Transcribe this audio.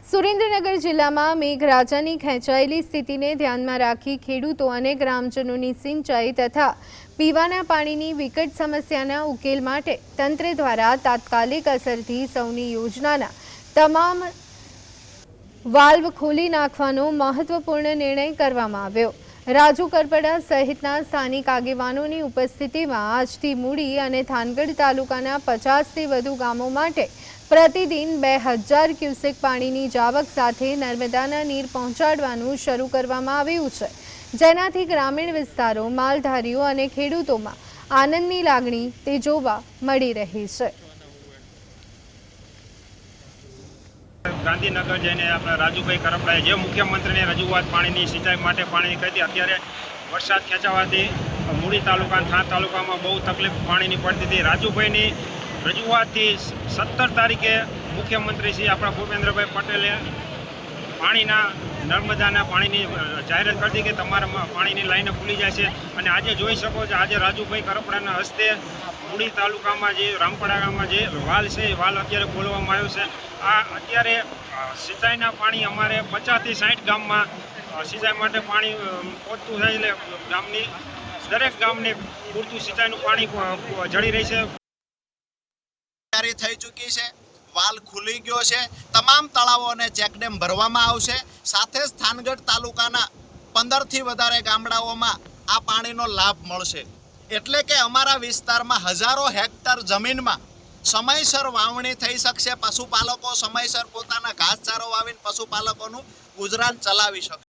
સુરેન્દ્રનગર જિલ્લામાં મેઘરાજાની ખેંચાયેલી સ્થિતિને ધ્યાનમાં રાખી ખેડૂતો અને ગ્રામજનોની સિંચાઈ તથા પીવાના પાણીની વિકટ સમસ્યાના ઉકેલ માટે તંત્ર દ્વારા તાત્કાલિક અસરથી સૌની યોજનાના તમામ વાલ્વ ખોલી નાખવાનો મહત્વપૂર્ણ નિર્ણય કરવામાં આવ્યો। રાજુ કરપડા સહિતના સ્થાનિક આગેવાનોની ઉપસ્થિતિમાં આજથી મૂડી અને થાનગઢ તાલુકાના 50થી વધુ ગામો માટે प्रतिदिन 2000 क्यूसेक पानी जावक साथे नर्मदाना नीर पहोंचाडवानुं शरू करवामां आव्युं छे, जेनाथी ग्रामीण विस्तारों, मालधारीओ अने खेडूतोमां आनंदनी लागणी ते जोवा मळी रही छे। गांधीनगर जईने आपणे राजूभाई करपड़ाए जे मुख्यमंत्रीने रजूआत पाणीनी सिंचाई माटे पाणीनी करी अत्यारे वरसाद खेंचावाथी मूड़ी तालुका थान तालुकामां बहु तकलीफ पाणीनी पड़ती हती। राजूभाईनी रजूआत थी 17 तारीखे मुख्यमंत्री श्री अपना भूपेन्द्रभाई पटेले पाणीना नर्मदाना पाणीनी जाहेरात कर दी कि तमारा पाणीनी लाइन खुली जाए। और आज जोई शको छो आज राजूभाई करपड़ाना हस्ते मूड़ी तालुकामां जे रामपड़ा गाममां जे वाल छे वाल अत्यारे खोलवामां आव्यो छे। आ अत्यारे सिंचाईना पाणी अमारे 50 થી 60 गाममां सिंचाई माटे पाणी पहोंचतुं थाय એટલે ગામની દરેક ગામને પૂરતું સિંચાઈનું પાણી જળી રહી છે। થઈ ચૂકી છે, વાલ ખુલી ગયો છે, તમામ તળાવો અને ચેકડેમ ભરવામાં આવશે। સાથે જ થાનગઢ તાલુકાના 15 થી વધારે ગામડાઓમાં આ પાણીનો લાભ મળશે। એટલે કે અમારા વિસ્તારમાં હજારો હેક્ટર જમીનમાં સમયસર વાવણી થઈ શકશે। પશુપાલકો સમયસર પોતાના ઘાસચારો વાવીને પશુપાલકોનું ગુજરાન ચલાવી શકશે।